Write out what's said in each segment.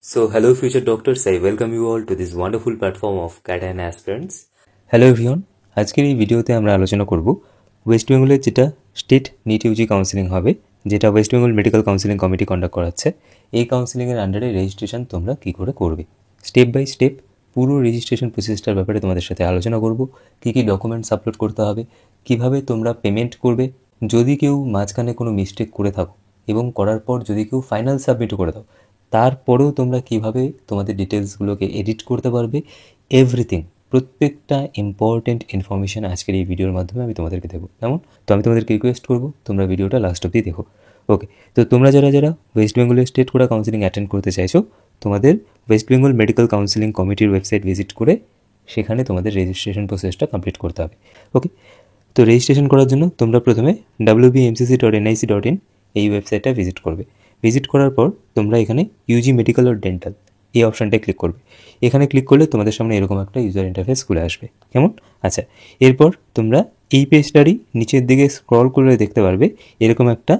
So, hello, future doctors. I welcome you all to this wonderful platform of CAT and Aspirants. Hello everyone, আজকের এই ভিডিওতে আমরা আলোচনা করব ওয়েস্ট বেঙ্গলের যেটা স্টেট নিট ইউজি কাউন্সিলিং হবে, যেটা West Bengal medical counselling committee conduct করাচ্ছে। এই কাউন্সিলিংয়ের আন্ডারে রেজিস্ট্রেশন তোমরা কী করে করবে, স্টেপ বাই স্টেপ পুরো রেজিস্ট্রেশন প্রসেসটার ব্যাপারে তোমাদের সাথে আলোচনা করব। কী কী ডকুমেন্টস আপলোড করতে হবে, কিভাবে তোমরা পেমেন্ট করবে, যদি কেউ মাঝখানে কোনো মিস্টেক করে থাকো এবং করার পর যদি কেউ ফাইনাল সাবমিটও করে দাও, তারপরেও তোমরা কিভাবে তোমাদের ডিটেলসগুলোকে এডিট করতে পারবে, এভরিথিং, প্রত্যেকটা ইম্পর্টেন্ট ইনফরমেশান আজকের এই ভিডিওর মাধ্যমে আমি তোমাদেরকে দেবো। কেমন? তো আমি তোমাদেরকে রিকোয়েস্ট করবো তোমরা ভিডিওটা লাস্ট অবধি দেখো। ওকে, তো তোমরা যারা যারা ওয়েস্ট বেঙ্গলের স্টেট কোটা কাউন্সিলিং অ্যাটেন্ড করতে চাইছো, তোমাদের ওয়েস্ট বেঙ্গল মেডিকেল কাউন্সিলিং কমিটির ওয়েবসাইট ভিজিট করে সেখানে তোমাদের রেজিস্ট্রেশন প্রসেসটা কমপ্লিট করতে হবে। ওকে, তো রেজিস্ট্রেশন করার জন্য তোমরা প্রথমে wbmcc.nic.in এই ওয়েবসাইটটা ভিজিট করবে। ভিজিট করার পর তোমরা এখানে ইউজি মেডিকেল আর ডেন্টাল এই অপশানটায় ক্লিক করবে। এখানে ক্লিক করলে তোমাদের সামনে এরকম একটা ইউজার ইন্টারফেস খুলে আসবে। কেমন? আচ্ছা, এরপর তোমরা এই পেজটারই নিচের দিকে স্ক্রল করে দেখতে পারবে এরকম একটা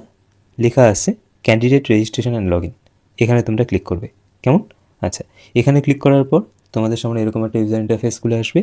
লেখা আছে candidate registration and log in. এখানে তোমরা ক্লিক করবে। কেমন? আচ্ছা, এখানে ক্লিক করার পর তোমাদের সামনে এরকম একটা ইউজার ইন্টারফেস খুলে আসবে।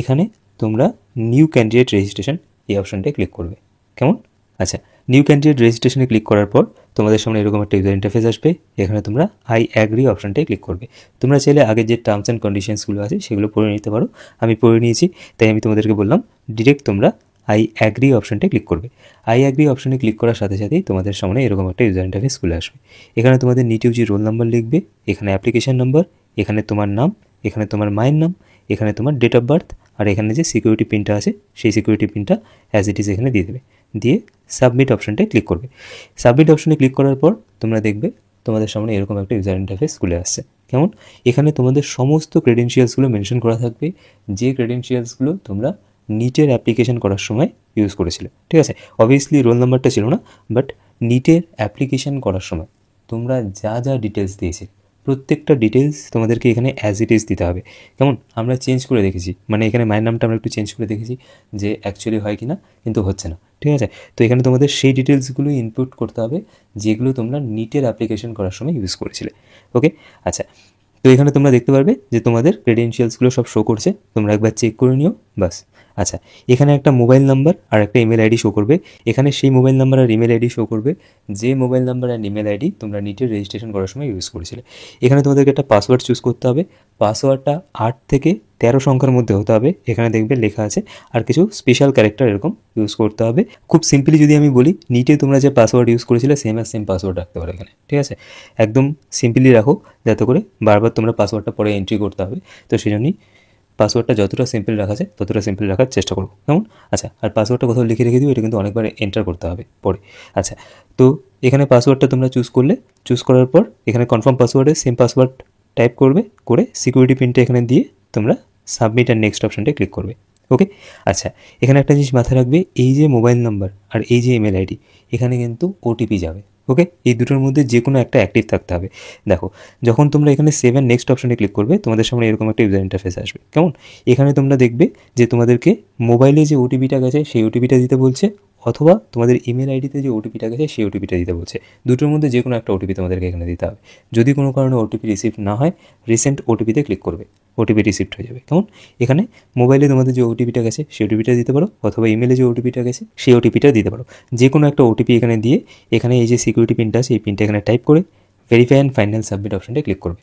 এখানে তোমরা নিউ ক্যান্ডিডেট রেজিস্ট্রেশন এই অপশানটায় ক্লিক করবে। কেমন? আচ্ছা, নিউ ক্যান্ডিডেট রেজিস্ট্রেশনে ক্লিক করার পর তোমাদের সামনে এরকম একটা ইউজার ইন্টারফেস আসবে। এখানে তোমরা আই অ্যাগ্রি অপশানটায় ক্লিক করবে। তোমরা চাইলে আগে যে টার্মস অ্যান্ড কন্ডিশনসগুলো আছে সেগুলো পড়ে নিতে পারো, আমি পড়ে নিয়েছি, তাই আমি তোমাদেরকে বললাম ডিরেক্ট তোমরা আই অ্যাগ্রি অপশানটায় ক্লিক করবে। আই অ্যাগ্রি অপশানে ক্লিক করার সাথে সাথেই তোমাদের সামনে এরকম একটা ইউজার ইন্টারফেস খুলে আসবে। এখানে তোমাদের নিট ইউজি রোল নাম্বার লিখবে, এখানে অ্যাপ্লিকেশন নাম্বার, এখানে তোমার নাম, এখানে তোমার মায়ের নাম, এখানে তোমার ডেট অফ বার্থ, আর এখানে যে সিকিউরিটি পিনটা আছে সেই সিকিউরিটি পিনটা অ্যাজ ইট ইজ এখানে দিয়ে দেবে। দিয়ে সাবমিট অপশানটায় ক্লিক করবে। সাবমিট অপশানে ক্লিক করার পর তোমরা দেখবে তোমাদের সামনে এরকম একটা ইউজার ইন্টারফেস খুলে আসছে। কেমন? এখানে তোমাদের সমস্ত ক্রেডেনশিয়ালসগুলো মেনশন করা থাকবে, যে ক্রেডেনশিয়ালসগুলো তোমরা নিটের অ্যাপ্লিকেশন করার সময় ইউজ করেছিলে। ঠিক আছে, অবভিয়াসলি রোল নাম্বারটা ছিল না, বাট নিটের অ্যাপ্লিকেশন করার সময় তোমরা যা যা ডিটেলস দিয়েছিলে প্রত্যেকটা ডিটেলস তোমাদেরকে এখানে অ্যাজ ইট ইজ দিতে হবে। কেমন? আমরা চেঞ্জ করে দেখেছি, মানে এখানে মায়ের নামটা আমরা একটু চেঞ্জ করে দেখেছি যে অ্যাকচুয়ালি হয় কি না, কিন্তু হচ্ছে না। ঠিক আছে, তো এখানে তোমাদের সেই ডিটেলসগুলো ইনপুট করতে হবে যেগুলো তোমরা নিটের অ্যাপ্লিকেশন করার সময় ইউজ করেছিলে। ওকে, আচ্ছা, তো এখানে তোমরা দেখতে পারবে যে তোমাদের ক্রেডেনশিয়ালসগুলো সব শো করছে, তোমরা একবার চেক করে নিও, বাস। আচ্ছা, এখানে একটা মোবাইল নাম্বার আর একটা ইমেল আইডি শো করবে। এখানে সেই মোবাইল নাম্বার আর ইমেল আইডি শো করবে যে মোবাইল নাম্বার আর ইমেল আইডি তোমরা নিটের রেজিস্ট্রেশন করার সময় ইউজ করেছিলে। এখানে তোমাদেরকে একটা পাসওয়ার্ড চুজ করতে হবে। পাসওয়ার্ডটা 8 থেকে 13 সংখ্যার মধ্যে হতে হবে, এখানে দেখবে লেখা আছে। আর কিছু স্পেশাল ক্যারেক্টার এরকম ইউজ করতে হবে। খুব সিম্পলি যদি আমি বলি, নিটে তোমরা যে পাসওয়ার্ড ইউজ করেছিলে সেম আর সেম পাসওয়ার্ড রাখতে পারো এখানে। ঠিক আছে, একদম সিম্পলি রাখো যাতে করে বারবার তোমরা পাসওয়ার্ডটা পরে এন্ট্রি করতে হবে। তো সেই জন্যই পাসওয়ার্ডটা যতটা সিম্পল রাখা যায় ততটা সিম্পল রাখার চেষ্টা করবো। কেমন? আচ্ছা, আর পাসওয়ার্ডটা কোথাও লিখে রেখে দিও, এটা কিন্তু অনেকবার এন্টার করতে হবে পরে। আচ্ছা, তো এখানে পাসওয়ার্ডটা তোমরা চুজ করলে, চুজ করার পর এখানে কনফার্ম পাসওয়ার্ডে সেম পাসওয়ার্ড টাইপ করবে, করে সিকিউরিটি পিনটা এখানে দিয়ে তোমরা সাবমিট অ্যান্ড নেক্সট অপশানটায় ক্লিক করবে। ওকে, আচ্ছা, এখানে একটা জিনিস মাথায় রাখবে, এই যে মোবাইল নাম্বার আর এই যে ইমেল আইডি, এখানে কিন্তু ওটিপি যাবে। ওকে, এই দুটোর মধ্যে যে কোনো একটা অ্যাক্টিভ থাকতে হবে। দেখো, যখন তোমরা এখানে সেভ অ্যান্ড নেক্সট অপশানে ক্লিক করবে তোমাদের সামনে এরকম একটা ইউজার ইন্টারফেস আসবে। কেমন? এখানে তোমরা দেখবে যে তোমাদেরকে মোবাইলে যে ওটিপিটা গেছে সেই ওটিপিটা দিতে বলছে, অথবা তোমাদের ইমেল আইডিতে যে ওটিপিটা গেছে সেই ওটিপিটা দিতে বলছে। দুটোর মধ্যে যে কোনো একটা ওটিপি তোমাদেরকে এখানে দিতে হবে। যদি কোনো কারণে ওটিপি রিসিভ না হয়, রিসেন্ট ওটিপিতে ক্লিক করবে, ওটিপি রিসিভড হয়ে যাবে। কেমন? এখানে মোবাইলে তোমাদের যে ওটিপিটা গেছে সেই ওটিপিটা দিতে পারো, অথবা ইমেলে যে ওটিপিটা গেছে সেই ওটিপিটা দিতে পারো। যে কোনো একটা ওটিপি এখানে দিয়ে এখানে এই যে সিকিউরিটি পিনটা আছে এই পিনটা এখানে টাইপ করে ভেরিফাই অ্যান্ড ফাইনাল সাবমিট অপশানটা ক্লিক করবে।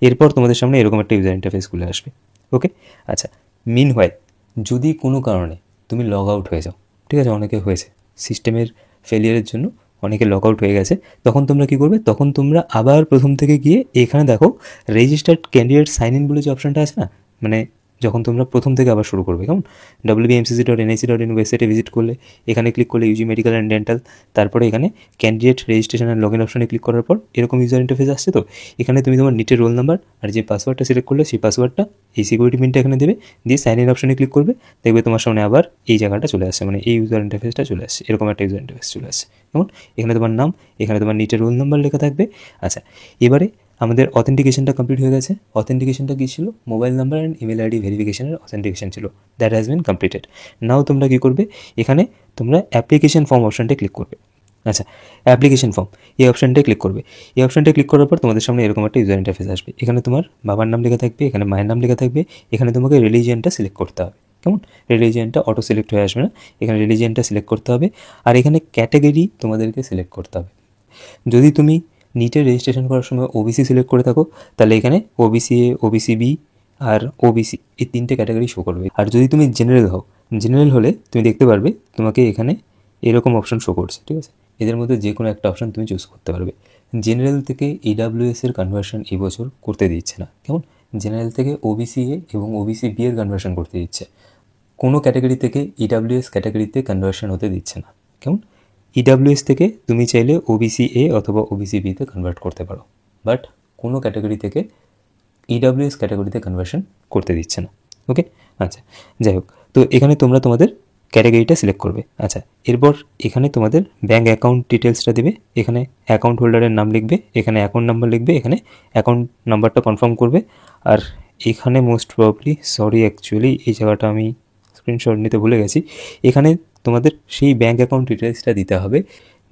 এরপর তোমাদের সামনে এরকম একটা ইউজার ইন্টারফেস খুলে আসবে। ওকে, আচ্ছা, মিনহোয়াইল যদি কোনো কারণে তুমি লগ আউট হয়ে যাও, ঠিক আছে, অনেকে হয়েছে সিস্টেমের ফেলিয়ারের জন্য অনেকে লগ আউট হয়ে গেছে, তখন তোমরা কী করবে, তখন তোমরা আবার প্রথম থেকে গিয়ে এখানে দেখো রেজিস্টার্ড ক্যান্ডিডেট সাইন ইন বলে যে অপশানটা আছে না, মানে যখন তোমরা প্রথম থেকে আবার শুরু করবে, কেমন, wbmcc.nic.in ওয়েবসাইটে ভিজিট করলে এখানে ক্লিক করলে ইউজি মেডিকেল অ্যান্ড ডেন্টাল, তারপরে এখানে candidate registration and log in অপশানে ক্লিক করার পর এরকম ইউজার ইন্টারফেস আসছে। তো এখানে তুমি তোমার নিটের রোল নাম্বার আর যে পাসওয়ার্ডটা সিলেক্ট করলে সেই পাসওয়ার্ডটা এই সিকিউরিটি পিনটা এখানে দেবে, দিয়ে সাইন ইন অপশানে ক্লিক করবে, দেখবে তোমার সামনে আবার এই জায়গাটা চলে আসছে, মানে এই ইউজার ইন্টারফেসটা চলে আসছে, এরকম একটা ইউজার ইন্টারফেস চলে আসছে। কেমন? এখানে তোমার নাম, এখানে তোমার নিটের রোল নাম্বার লেখা থাকবে। আচ্ছা, এবারে আমাদের অথেন্টিকেশনটা কমপ্লিট হয়ে গেছে। অথেন্টিকেশনটা কী ছিল? Mobile number and email ID ভেরিফিকেশনের অথেন্টিকেশন ছিল। That has been completed. Now তোমরা কী করবে, এখানে তোমরা অ্যাপ্লিকেশন ফর্ম অপশানটা ক্লিক করবে। আচ্ছা, অ্যাপ্লিকেশন ফর্ম, এই অপশানটায় ক্লিক করবে। এই অপশানটায় ক্লিক করার পর তোমাদের সামনে এরকম একটা ইউজার ইন্টারফেস আসবে। এখানে তোমার বাবার নাম লেখা থাকবে, এখানে মায়ের নাম লেখা থাকবে, এখানে তোমাকে রিলিজিয়নটা সিলেক্ট করতে হবে। কেমন? রিলিজিয়নটা অটো সিলেক্ট হয়ে আসবে না, এখানে রিলিজিয়নটা সিলেক্ট করতে হবে। আর এখানে ক্যাটাগরি তোমাদেরকে সিলেক্ট করতে হবে। যদি তুমি নিটের রেজিস্ট্রেশন করার সময় ওবিসি সিলেক্ট করে থাকো, তাহলে এখানে ওবিসি এ, ওবিসি বি আর ওবিসি এই 3টে ক্যাটাগরি শো করবে। আর যদি তুমি জেনারেল হও, জেনারেল হলে তুমি দেখতে পারবে তোমাকে এখানে এরকম অপশন শো করছে, ঠিক আছে? এদের মধ্যে যে কোনো একটা অপশান তুমি চুজ করতে পারবে। জেনারেল থেকে ইডাব্লিউএস এর কনভার্সন এই বছর করতে দিচ্ছে না। কেমন? জেনারেল থেকে ওবিসি এ এবং ওবিসি বি এর কনভার্সন করতে দিচ্ছে, কোনো ক্যাটাগরি থেকে ইডাব্লিউএস ক্যাটাগরিতে কনভার্সন হতে দিচ্ছে না। কেমন? ইডাব্লিউএস থেকে তুমি চাইলে ওবিসি এ অথবা ওবিসি বিতে কনভার্ট করতে পারো, বাট কোনো ক্যাটাগরি থেকে ইডাব্লিউএস ক্যাটাগরিতে কনভার্সন করতে দিচ্ছে না। ওকে, আচ্ছা, যাই হোক, তো এখানে তোমরা তোমাদের ক্যাটাগরিটা সিলেক্ট করবে। আচ্ছা, এরপর এখানে তোমাদের ব্যাঙ্ক অ্যাকাউন্ট ডিটেলসটা দেবে, এখানে অ্যাকাউন্ট হোল্ডারের নাম লিখবে, এখানে অ্যাকাউন্ট নাম্বার লিখবে, এখানে অ্যাকাউন্ট নাম্বারটা কনফার্ম করবে। আর এখানে মোস্ট প্রবাবলি, সরি অ্যাকচুয়ালি এই জায়গাটা আমি স্ক্রিনশট নিতে ভুলে গেছি, এখানে তোমাদের সেই ব্যাঙ্ক অ্যাকাউন্ট ডিটেলসটা দিতে হবে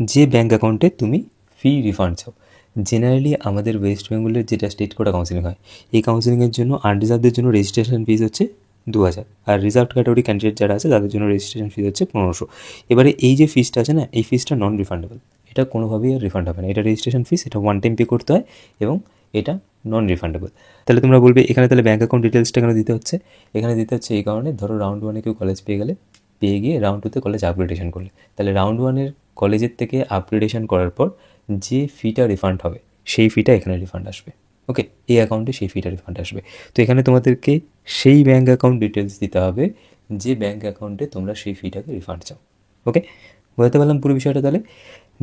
যে ব্যাঙ্ক অ্যাকাউন্টে তুমি ফি রিফান্ড চাও। জেনারেলি আমাদের ওয়েস্ট বেঙ্গলের যেটা স্টেট কোটা কাউন্সিলিং হয়, এই কাউন্সিলিংয়ের জন্য আনরিজার্ভদের জন্য রেজিস্ট্রেশন ফিজ হচ্ছে 2000, আর রিজার্ভ ক্যাটাগরি ক্যান্ডিডেট যারা আছে তাদের জন্য রেজিস্ট্রেশন ফিজ হচ্ছে 1500। এবারে এই যে ফিজটা আছে না, এই ফিজটা নন রিফান্ডেবল, এটা কোনোভাবেই আর রিফান্ড হবে না। এটা রেজিস্ট্রেশন ফিজ, এটা ওয়ান টাইম পে করতে হয় এবং এটা নন রিফান্ডেবল। তাহলে তোমরা বলবে এখানে তাহলে ব্যাঙ্ক অ্যাকাউন্ট ডিটেলসটা কেন দিতে হচ্ছে? এখানে দিতে হচ্ছে এই কারণে, ধরো রাউন্ড ওয়ানে কেউ কলেজ পেয়ে গিয়ে রাউন্ড টুতে কলেজ আপগ্রেডেশন করলে, তাহলে রাউন্ড ওয়ানের কলেজের থেকে আপগ্রেডেশন করার পর যে ফিটা রিফান্ড হবে সেই ফিটা এখানে রিফান্ড আসবে। ওকে, এই অ্যাকাউন্টে সেই ফিটা রিফান্ড আসবে। তো এখানে তোমাদেরকে সেই ব্যাঙ্ক অ্যাকাউন্ট ডিটেলস দিতে হবে যে ব্যাঙ্ক অ্যাকাউন্টে তোমরা সেই ফিটাকে রিফান্ড চাও। ওকে, বুঝতে পারলাম পুরো বিষয়টা? তাহলে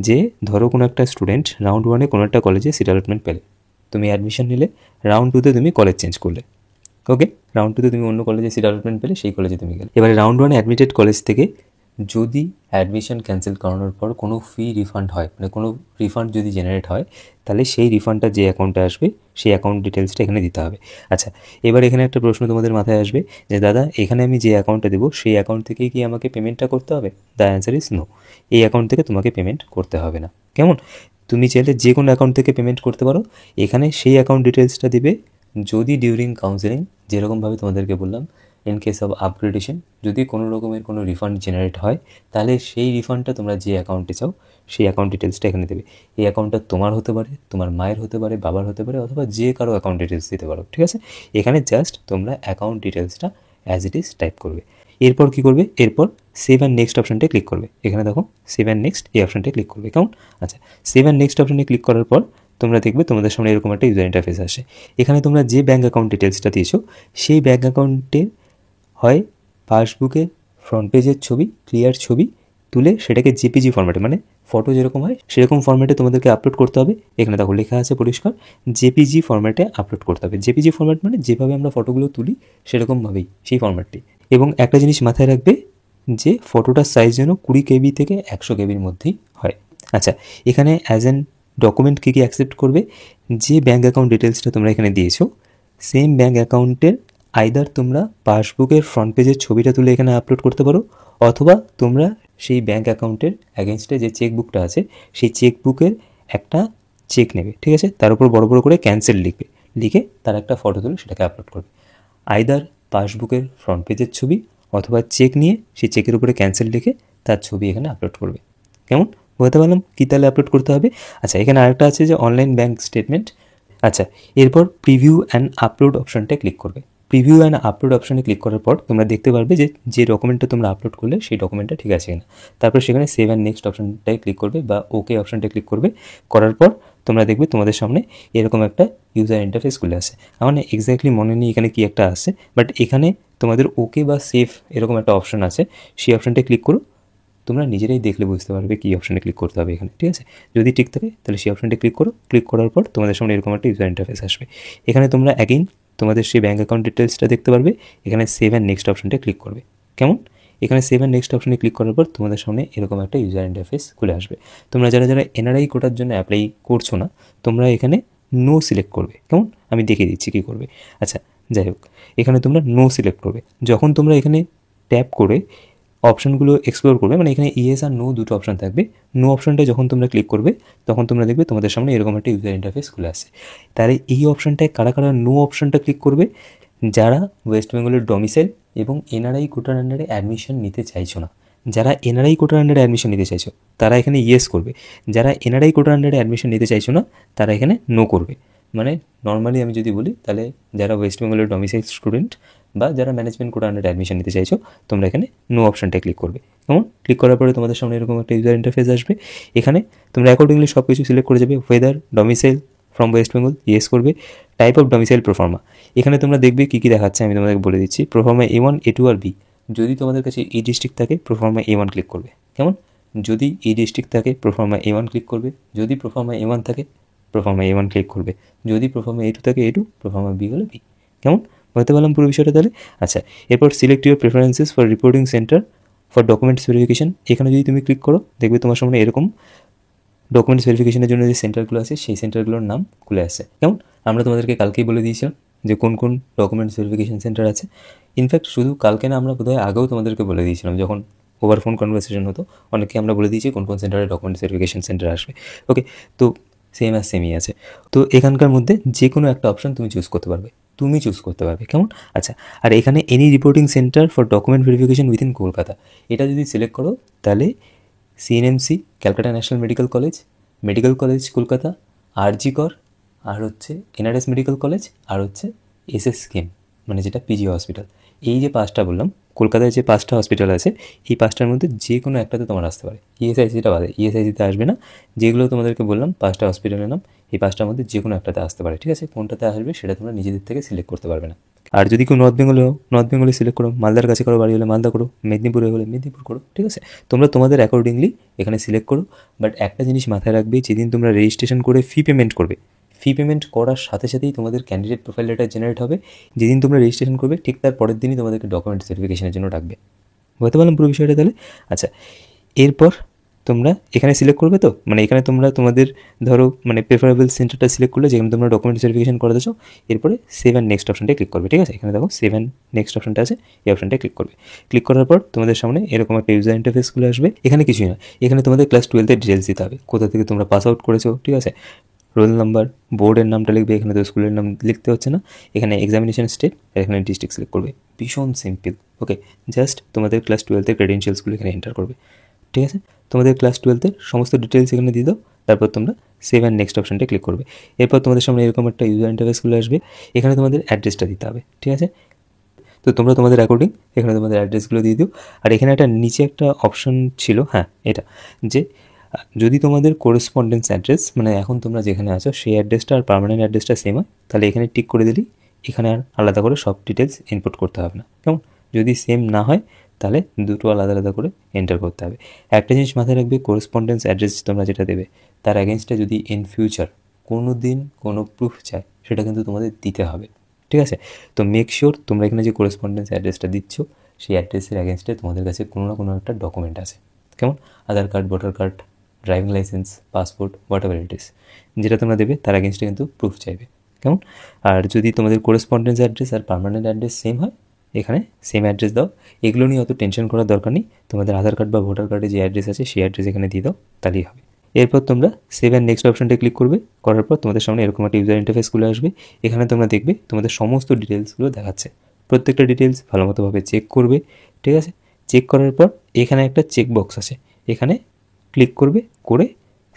যে ধরো কোনো একটা স্টুডেন্ট রাউন্ড ওয়ানে কোনো একটা কলেজে সিট অ্যালটমেন্ট পেলে, তুমি অ্যাডমিশন নিলে, রাউন্ড টুতে তুমি কলেজ চেঞ্জ করলে, ওকে, রাউন্ড টুতে তুমি অন্য কলেজে সিট অ্যালটমেন্ট পেলে, সেই কলেজে তুমি গেলে। এবারে রাউন্ড ওয়ানে অ্যাডমিটেড কলেজ থেকে যদি অ্যাডমিশন ক্যান্সেল করানোর পর কোনো ফি রিফান্ড হয়, মানে কোনো রিফান্ড যদি জেনারেট হয়, তাহলে সেই রিফান্ডটা যে অ্যাকাউন্টে আসবে সেই অ্যাকাউন্ট ডিটেলসটা এখানে দিতে হবে। আচ্ছা, এবার এখানে একটা প্রশ্ন তোমাদের মাথায় আসবে যে দাদা এখানে আমি যে অ্যাকাউন্টটা দেবো সেই অ্যাকাউন্ট থেকেই কি আমাকে পেমেন্টটা করতে হবে? দ্য অ্যান্সার ইজ নো, এই অ্যাকাউন্ট থেকে তোমাকে পেমেন্ট করতে হবে না। কেমন? তুমি চাইলে যে কোনো অ্যাকাউন্ট থেকে পেমেন্ট করতে পারো, এখানে সেই অ্যাকাউন্ট ডিটেলসটা দিবে যদি ডিউরিং কাউন্সেলিং, যেরকমভাবে তোমাদেরকে বললাম, ইন কেস অফ আপগ্রেডেশন যদি কোনো রকমের কোনো রিফান্ড জেনারেট হয়, তাহলে সেই রিফান্ডটা তোমরা যে অ্যাকাউন্টে চাও সেই অ্যাকাউন্ট ডিটেলসটা এখানে দেবে। এই অ্যাকাউন্টটা তোমার হতে পারে, তোমার মায়ের হতে পারে, বাবার হতে পারে, অথবা যে কারো অ্যাকাউন্ট ডিটেলস দিতে পারো, ঠিক আছে? এখানে জাস্ট তোমরা অ্যাকাউন্ট ডিটেলসটা অ্যাজ ইট ইজ টাইপ করবে। এরপর কী করবে? এরপর সেভ অ্যান্ড নেক্সট অপশানটায় ক্লিক করবে। এখানে দেখো সেভ অ্যান্ড নেক্সট, এই অপশানটায় ক্লিক করবে। কেমন? আচ্ছা, সেভ অ্যান্ড নেক্সট অপশানে ক্লিক করার পর তোমরা দেখবে তোমাদের সামনে এরকম একটা ইউজার ইন্টারফেস আসে। এখানে তোমরা যে ব্যাঙ্ক অ্যাকাউন্ট ডিটেলসটা দিয়েছো সেই ব্যাঙ্ক অ্যাকাউন্টের হয় পাসবুকের ফ্রন্ট পেজের ছবি, ক্লিয়ার ছবি তুলে সেটাকে জেপিজি ফরম্যাটে, মানে ফটো যেরকম হয় সেরকম ফরম্যাটে তোমাদেরকে আপলোড করতে হবে। এখানে দেখো লেখা আছে পরিষ্কার, জেপিজি ফরম্যাটে আপলোড করতে হবে। জেপিজি ফরম্যাট মানে যেভাবে আমরা ফটোগুলো তুলি সেরকমভাবেই সেই ফরম্যাটটি। এবং একটা জিনিস মাথায় রাখবে যে ফটোটার সাইজ যেন 20 KB থেকে 100 KBর মধ্যেই হয়। আচ্ছা, এখানে অ্যাজ অ্যান ডকুমেন্ট কী কী অ্যাকসেপ্ট করবে? যে ব্যাঙ্ক অ্যাকাউন্ট ডিটেলসটা তোমরা এখানে দিয়েছো সেম ব্যাঙ্ক অ্যাকাউন্টের আইদার তোমরা পাসবুকের ফ্রন্ট পেজের ছবিটা তুলে এখানে আপলোড করতে পারো, অথবা তোমরা সেই ব্যাঙ্ক অ্যাকাউন্টের অ্যাগেনস্টে যে চেকবুকটা আছে সেই চেকবুকের একটা চেক নেবে, ঠিক আছে? তার উপর বড় বড় করে ক্যান্সেল লিখবে, লিখে তার একটা ফটো তুলে সেটাকে আপলোড করবে। আইদার পাসবুকের ফ্রন্ট পেজের ছবি অথবা চেক নিয়ে সেই চেকের উপরে ক্যান্সেল লিখে তার ছবি এখানে আপলোড করবে। কেমন? বুঝতে পারলাম কী তাহলে আপলোড করতে হবে? আচ্ছা, এখানে আরেকটা আছে যে অনলাইন ব্যাঙ্ক স্টেটমেন্ট। আচ্ছা, এরপর প্রিভিউ অ্যান্ড আপলোড অপশানটায় ক্লিক করবে। প্রিভিউ অ্যান্ড আপলোড অপশানে ক্লিক করার পর তোমরা দেখতে পারবে যে ডকুমেন্টটা তোমরা আপলোড করলে সেই ডকুমেন্টটা ঠিক আছে কিনা। তারপর সেখানে সেভ অ্যান্ড নেক্সট অপশানটায় ক্লিক করবে বা ওকে অপশানটায় ক্লিক করবে। করার পর তোমরা দেখবে তোমাদের সামনে এরকম একটা ইউজার ইন্টারফেস খুলে আসে। আমার এক্স্যাক্টলি মনে নেই এখানে কী একটা আসে, বাট এখানে তোমাদের ওকে বা সেভ এরকম একটা অপশান আছে, সেই অপশানটায় ক্লিক করো। তোমরা নিজেরাই দেখলে বুঝতে পারবে কী অপশানে ক্লিক করতে হবে এখানে, ঠিক আছে? যদি ঠিক থাকে তাহলে সেই অপশানটা ক্লিক করো। ক্লিক করার পর তোমাদের সামনে এরকম একটা ইউজার ইন্টারফেস আসবে। এখানে তোমরা অ্যাগেইন তোমাদের সেই ব্যাঙ্ক অ্যাকাউন্ট ডিটেলসটা দেখতে পারবে। এখানে সেভ অ্যান্ড নেক্সট অপশানটা ক্লিক করবে। কেমন? এখানে সেভ অ্যান্ড নেক্সট অপশানে ক্লিক করার পর তোমাদের সামনে এরকম একটা ইউজার ইন্টারফেস খুলে আসবে। তোমরা যারা যারা এনআরআই কোটার জন্য অ্যাপ্লাই করছো না, তোমরা এখানে নো সিলেক্ট করবে। কেমন? আমি দেখিয়ে দিচ্ছি কী করবে। আচ্ছা, যাই হোক, এখানে তোমরা নো সিলেক্ট করবে। যখন তোমরা এখানে ট্যাপ করে অপশানগুলো এক্সপ্লোর করবে, মানে এখানে ইয়েস আর নো দুটো অপশান থাকবে। নো অপশানটা যখন তোমরা ক্লিক করবে তখন তোমরা দেখবে তোমাদের সামনে এরকম একটা ইউজার ইন্টারফেস খুলে আসে। তাহলে এই অপশানটায় কারা কারা নো অপশানটা ক্লিক করবে? যারা ওয়েস্ট বেঙ্গলের ডমিসাইল এবং এনআরআই কোটার আন্ডারে অ্যাডমিশন নিতে চাইছো না। যারা এনআরআই কোটার আন্ডারে অ্যাডমিশন নিতে চাইছো তারা এখানে ইয়েস করবে। যারা এনআরআই কোটার আন্ডারে অ্যাডমিশন নিতে চাইছো না তারা এখানে নো করবে। মানে নর্মালি আমি যদি বলি তাহলে যারা ওয়েস্ট বেঙ্গলের ডমিসাইল স্টুডেন্ট বা যারা ম্যানেজমেন্ট কোটার আন্ডারে অ্যাডমিশন নিতে চাইছো তোমরা এখানে নো অপশানটা ক্লিক করবে। কেমন? ক্লিক করার পরে তোমাদের সামনে এরকম একটা ইউজার ইন্টারফেস আসবে। এখানে তোমরা অ্যাকর্ডিংলি সব কিছু সিলেক্ট করে যাবে। Weather domicile from West Bengal yes করবে। টাইপ অফ ডমিসাইল প্রোফার্মা, এখানে তোমরা দেখবে কী কী দেখাচ্ছে আমি তোমাদেরকে বলে দিচ্ছি। প্রোফার্মা A1 A2 আর বি। যদি তোমাদের কাছে এই ডিস্ট্রিক্ট থাকে প্রোফার্মা A1 ক্লিক করবে। কেমন? যদি এই ডিস্ট্রিক্ট থাকে প্রোফার্মা A1 ক্লিক করবে। যদি প্রোফার্মা A1 থাকে প্রোফার্মা A1 ক্লিক করবে। যদি প্রোফার্মা A2 থাকে A2, প্রোফার্মা বি হলে বি। কেমন? বুঝতে পারলাম পুরো বিষয়টা তাহলে? আচ্ছা, এরপর select your preferences for reporting centre for documents verification, এখানে যদি তুমি ক্লিক করো দেখবে তোমার সামনে এরকম ডকুমেন্টস ভেরিফিকেশনের জন্য যে সেন্টারগুলো আছে সেই সেন্টারগুলোর নাম খুলে আসছে। কেমন? আমরা তোমাদেরকে কালকেই বলে দিয়েছিলাম যে কোন কোন ডকুমেন্টস ভেরিফিকেশন সেন্টার আছে। ইনফ্যাক্ট শুধু কালকে না, আমরা বোধহয় আগেও তোমাদেরকে বলে দিয়েছিলাম যখন ওভার ফোন কনভারসেশন হতো, অনেককে আমরা বলে দিয়েছি কোন কোন সেন্টারে ডকুমেন্টস ভেরিফিকেশন সেন্টার আসবে। ওকে, তো সেম আর সেমই আছে। তো এখানকার মধ্যে যে কোনো একটা অপশান তুমি চুজ করতে পারবে। কেমন? আচ্ছা, আর এখানে any reporting centre for document verification within Kolkata, এটা যদি সিলেক্ট করো তাহলে CNMC Calcutta National Medical College Kolkata, RG Kar, আর হচ্ছে এনআরএস মেডিকেল কলেজ, আর হচ্ছে এসএসকেএম মানে যেটা পিজি হসপিটাল। এই যে পাঁচটা বললাম, কলকাতায় যে পাঁচটা হসপিটাল আছে এই পাঁচটার মধ্যে যে কোনো একটাতে তোমার আসতে পারে। ইএসআইসিটা বাদে, ইএসআইসিতে আসবে না। যেগুলো তোমাদেরকে বললাম পাঁচটা হসপিটালের নাম, এই পাঁচটার মধ্যে যে কোনো একটাতে আসতে পারে। ঠিক আছে? কোনটাতে আসবে সেটা তোমরা নিজেদের থেকে সিলেক্ট করতে পারবে না। আর যদি কেউ নর্থ বেঙ্গলে সিলেক্ট করো, মালদার কাছে করো বাড়ি হলে মালদা করো, মেদিনীপুরে হলে মেদিনীপুর করো। ঠিক আছে? তোমরা তোমাদের অ্যাকর্ডিংলি এখানে সিলেক্ট করো। বাট একটা জিনিস মাথায় রাখবে, যেদিন তোমরা রেজিস্ট্রেশন করে ফি পেমেন্ট করার সাথে সাথেই তোমাদের ক্যান্ডিডেট প্রোফাইল ডেটা জেনারেট হবে। যেদিন তোমরা রেজিস্ট্রেশন করবে ঠিক তার পরের দিনই তোমাদেরকে ডকুমেন্টস ভেরিফিকেশনের জন্য ডাকবে। বুঝতে পারলাম পুরো বিষয়টা তাহলে? আচ্ছা, এরপর তোমরা এখানে সিলেক্ট করবে। তো মানে এখানে তোমরা তোমাদের ধরো মানে প্রেফারেবল সেন্টারটা সিলেক্ট করলে যেখানে তোমরা ডকুমেন্টস ভেরিফিকেশন করে দিচ্ছ। এরপরে সেভ অ্যান্ড নেক্সট অপশনটা ক্লিক করবে। ঠিক আছে? এখানে দেখো সেভ অ্যান্ড নেক্সট অপশনটা আছে, এই অপশনটা ক্লিক করবে। ক্লিক করার পর তোমাদের সামনে এরকম একটা ইউজার ইন্টারফেসগুলো আসবে। এখানে কিছুই না, এখানে তোমাদের ক্লাস 12-এর ডিটেলস দিতে হবে, কোথা থেকে তোমরা পাস আউট করেছো। ঠিক আছে? রোল নাম্বার, বোর্ডের নামটা লিখবে, এখানে তো স্কুলের নাম লিখতে হচ্ছে না। এখানে এক্সামিনেশন স্টেট, এখানে ডিস্ট্রিক্ট সিলেক্ট করবে। ভীষণ সিম্পল। ওকে, জাস্ট তোমাদের ক্লাস 12-এর ক্রেডেনশিয়ালসগুলো এখানে এন্টার করবে। ঠিক আছে? তোমাদের ক্লাস 12-এর সমস্ত ডিটেলস এখানে দিয়ে দাও। তারপর তোমরা সেভ অ্যান্ড নেক্সট অপশনটা ক্লিক করবে। এরপর তোমাদের সামনে এরকম একটা ইউজার ইন্টারফেসগুলো আসবে। এখানে তোমাদের অ্যাড্রেসটা দিতে হবে। ঠিক আছে? তো তোমরা তোমাদের অ্যাকর্ডিং এখানে তোমাদের অ্যাড্রেসগুলো দিয়ে দিও। আর এখানে একটা নিচে একটা অপশন ছিল, হ্যাঁ এটা, যে যদি তোমাদের কোরেসপন্ডেন্স অ্যাড্রেস মানে এখন তোমরা যেখানে আছো সেই অ্যাড্রেসটা আর পার্মানেন্ট অ্যাড্রেসটা সেম হয়, তাহলে এখানে টিক করে দিলেই এখানে আর আলাদা করে সব ডিটেলস ইনপুট করতে হবে না। কেমন? যদি সেম না হয় তাহলে দুটো আলাদা আলাদা করে এন্টার করতে হবে। একটা জিনিস মাথায় রাখবে, কোরেসপন্ডেন্স অ্যাড্রেস তোমরা যেটা দেবে তার অ্যাগেনস্টে যদি ইন ফিউচার কোনো দিন কোনো প্রুফ চায় সেটা কিন্তু তোমাদের দিতে হবে। ঠিক আছে? তো মেক শিওর তোমরা এখানে যে কোরেসপন্ডেন্স অ্যাড্রেসটা দিচ্ছ সেই অ্যাড্রেসের অ্যাগেনস্টে তোমাদের কাছে কোনো না কোনো একটা ডকুমেন্ট আছে। কেমন? Aadhaar card, voter card, driving licence, passport, whatever it is, যেটা তোমরা দেবে তার অ্যাগেনস্টে কিন্তু প্রুফ চাইবে। কেমন? আর যদি তোমাদের কোরেসপন্ডেন্স অ্যাড্রেস আর পার্মানেন্ট অ্যাড্রেস সেম হয়, এখানে সেম অ্যাড্রেস দাও। এগুলো নিয়ে অত টেনশন করার দরকার নেই। তোমাদের আধার কার্ড বা ভোটার কার্ডে যে অ্যাড্রেস আছে সেই অ্যাড্রেস এখানে দিয়ে দাও, তাহলেই হবে। এরপর তোমরা সেভ অ্যান্ড নেক্সট অপশনটা ক্লিক করবে। করার পর তোমাদের সামনে এরকম একটা ইউজার ইন্টারফেসগুলো আসবে। এখানে তোমরা দেখবে তোমাদের সমস্ত ডিটেলসগুলো দেখাচ্ছে। প্রত্যেকটা ডিটেলস ভালো মতোভাবে চেক করবে। ঠিক আছে? চেক করার পর এখানে একটা চেক বক্স আছে, এখানে ক্লিক করবে, করে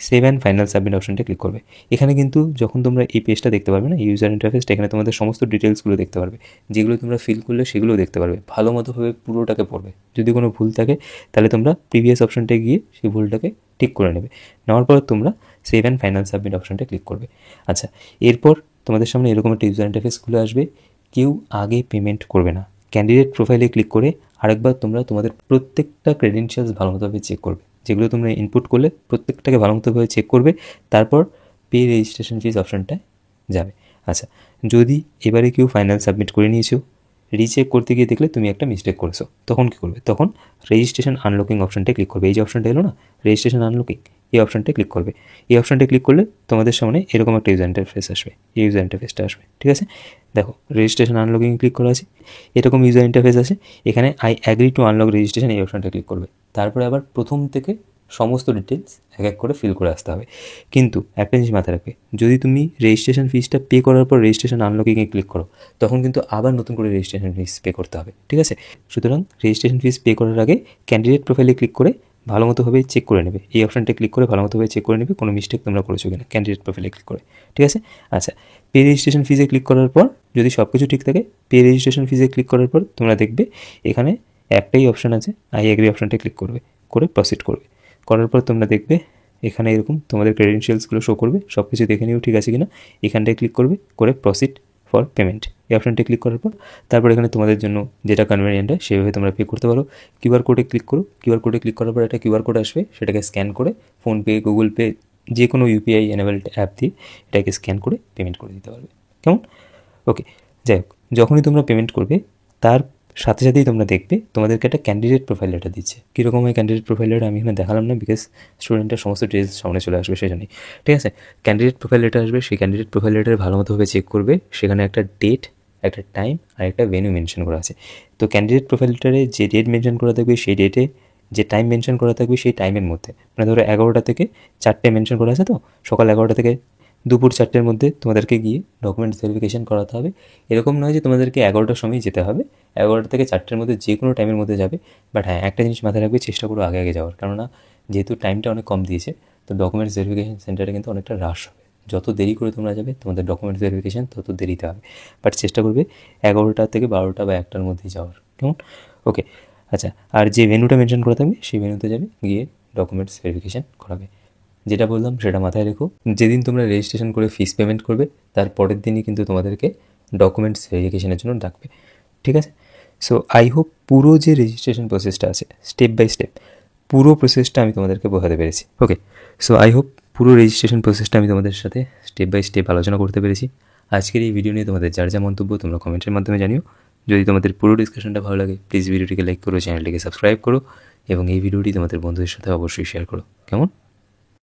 সেভ অ্যান্ড ফাইনাল সাবমিট অপশনটা ক্লিক করবে। এখানে কিন্তু যখন তোমরা এই পেজটা দেখতে পারবে না, ইউজার ইন্টারফেসটা, এখানে তোমাদের সমস্ত ডিটেলসগুলো দেখতে পারবে। যেগুলো তোমরা ফিল করলে সেগুলোও দেখতে পারবে। ভালো মতোভাবে পুরোটাকে পড়বে। যদি কোনো ভুল থাকে তাহলে তোমরা প্রিভিয়াস অপশনটায় গিয়ে সেই ভুলটাকে ঠিক করে নেবে। নেওয়ার পর তোমরা সেভ অ্যান্ড ফাইনাল সাবমিট অপশনটা ক্লিক করবে। আচ্ছা, এরপর তোমাদের সামনে এরকম একটা ইউজার ইন্টারফেস খুলে আসবে। কেউ আগে পেমেন্ট করবে না। ক্যান্ডিডেট প্রোফাইলে ক্লিক করে আরেকবার তোমরা তোমাদের প্রত্যেকটা ক্রেডেনশিয়ালস ভালো মতোভাবে চেক করবে। যেগুলো তোমরা ইনপুট করলে প্রত্যেকটাকে ভালো মতোভাবে চেক করবে। তারপর পে রেজিস্ট্রেশন ফিজ অপশনটায় যাবে। আচ্ছা, যদি এবারে কেউ ফাইনাল সাবমিট করে নিয়েছো, রিচেক করতে গিয়ে দেখলে তুমি একটা মিস্টেক করেছো, তখন কী করবে? তখন রেজিস্ট্রেশন আনলকিং অপশনটায় ক্লিক করবে। এই যে অপশনটা এলো না, রেজিস্ট্রেশন আনলকিং, এই অপশনটায় ক্লিক করবে। এই অপশনটা ক্লিক করলে তোমাদের সামনে এরকম একটা ইউজার ইন্টারফেস আসবে, এই ইউজার ইন্টারফেসটা আসবে। ঠিক আছে? দেখো রেজিস্ট্রেশন আনলকিং ক্লিক করা আছে, এরকম ইউজার ইন্টারফেস আছে। এখানে I agree to unlock registration এই অপশানটা ক্লিক করবে। তারপরে আবার প্রথম থেকে সমস্ত ডিটেলস এক এক করে ফিল করে আসতে হবে। কিন্তু একটা জিনিস মাথায় রাখবে, যদি তুমি রেজিস্ট্রেশন ফিসটা পে করার পর রেজিস্ট্রেশন আনলকিংয়ে ক্লিক করো, তখন কিন্তু আবার নতুন করে রেজিস্ট্রেশন ফিস পে করতে হবে, ঠিক আছে? সুতরাং রেজিস্ট্রেশন ফিস পে করার আগে ক্যান্ডিডেট প্রোফাইলে ক্লিক করে ভালো মতোভাবে চেক করে নেবে, এই অপশানটা ক্লিক করে ভালো মতোভাবে চেক করে নেবে কোনো মিস্টেক তোমরা করেছো কিনা ক্যান্ডিডেট প্রোফাইলে ক্লিক করে, ঠিক আছে? আচ্ছা, পে রেজিস্ট্রেশন ফিজে ক্লিক করার পর যদি সব কিছু ঠিক থাকে, পে রেজিস্ট্রেশন ফিজে ক্লিক করার পর তোমরা দেখবে এখানে একটাই অপশান আছে, আই এগ্রি অপশানটা ক্লিক করবে, করে প্রসিড করবে। করার পর তোমরা দেখবে এখানে এরকম তোমাদের ক্রেডেনশিয়ালসগুলো শো করবে, সব কিছু দেখে নিও ঠিক আছে কিনা। এখানটায় ক্লিক করবে, করে প্রসিড ফর পেমেন্ট এই অপশানটা ক্লিক করার পর তারপর এখানে তোমাদের জন্য যেটা কনভেনিয়েন্ট হয় সেভাবে তোমরা পে করতে পারো। কিউআর কোডে ক্লিক করো, কিউআর কোডে ক্লিক করার পর একটা কিউআর কোড আসবে, সেটাকে স্ক্যান করে ফোনপে, গুগল পে, যে কোনো ইউপিআই এনেবলড অ্যাপ দিয়ে এটাকে স্ক্যান করে পেমেন্ট করে দিতে পারবে। কেমন? ওকে, যাই হোক, যখনই তোমরা পেমেন্ট করবে তার সাথে সাথেই তোমরা দেখবে তোমাদেরকে একটা ক্যান্ডিডেট প্রোফাইল লেটার দিচ্ছে। কীরকম হয় ক্যান্ডিডেট প্রোফাইল লেটার আমি এখানে দেখালাম না, বিকজ স্টুডেন্টের সমস্ত ডিটেলস সামনে চলে আসবে সেই জন্যই, ঠিক আছে? ক্যান্ডিডেট প্রোফাইল লেটার আসবে, সেই ক্যান্ডিডেট প্রোফাইল লেটার ভালো মতোভাবে চেক করবে, সেখানে একটা ডেট, একটা টাইম আর একটা ভেন্যু মেনশন করা আছে। তো ক্যান্ডিডেট প্রোফাইল লেটারে যে ডেট মেনশন করা থাকবে সেই ডেটে, যে টাইম মেনশন করা থাকবে সেই টাইমের মধ্যে, মানে ধরো 11টা থেকে 4টে মেনশন করা আছে, তো সকাল 11টা থেকে দুপুর 4টের মধ্যে তোমাদেরকে গিয়ে ডকুমেন্টস ভেরিফিকেশন করাতে হবে। এরকম নয় যে তোমাদেরকে 11টার সময় যেতে হবে, 11টা থেকে 4টের মধ্যে যে কোনো টাইমের মধ্যে যাবে। বাট হ্যাঁ, একটা জিনিস মাথায় রাখবে, চেষ্টা করো আগে আগে যাওয়ার, কেননা যেহেতু টাইমটা অনেক কম দিয়েছে তো ডকুমেন্টস ভেরিফিকেশন সেন্টারে কিন্তু অনেকটা রাশ হবে। যত দেরি করে তোমরা যাবে তোমাদের ডকুমেন্টস ভেরিফিকেশন তত দেরিতে হবে। বাট চেষ্টা করবে 11টা থেকে 12টা বা 1টার মধ্যেই যাওয়ার, কেমন? ওকে, আচ্ছা, আর যে ভেন্যুটা মেনশন করা থাকবে সেই ভেন্যুতে যাবে, গিয়ে ডকুমেন্টস ভেরিফিকেশন করাবে। যেটা বললাম সেটা মাথায় রেখো, যেদিন তোমরা রেজিস্ট্রেশন করে ফিস পেমেন্ট করবে তার পরের দিনই কিন্তু তোমাদেরকে ডকুমেন্টস ভেরিফিকেশনের জন্য ডাকবে, ঠিক আছে? সো আই হোপ পুরো যে রেজিস্ট্রেশন প্রসেসটা আছে স্টেপ বাই স্টেপ পুরো প্রসেসটা আমি তোমাদেরকে বোঝাতে পেরেছি। ওকে, সো আই হোপ পুরো রেজিস্ট্রেশন প্রসেসটা আমি তোমাদের সাথে স্টেপ বাই স্টেপ আলোচনা করতে পেরেছি। আজকের এই ভিডিও নিয়ে তোমাদের যার যা মন্তব্য তোমরা কমেন্টের মাধ্যমে জানিও। যদি তোমাদের পুরো ডিসকাশনটা ভালো লাগে প্লিজ ভিডিওটিকে লাইক করো, চ্যানেলটিকে সাবস্ক্রাইব করো এবং এই ভিডিওটি তোমাদের বন্ধুদের সাথে অবশ্যই শেয়ার করো, কেমন?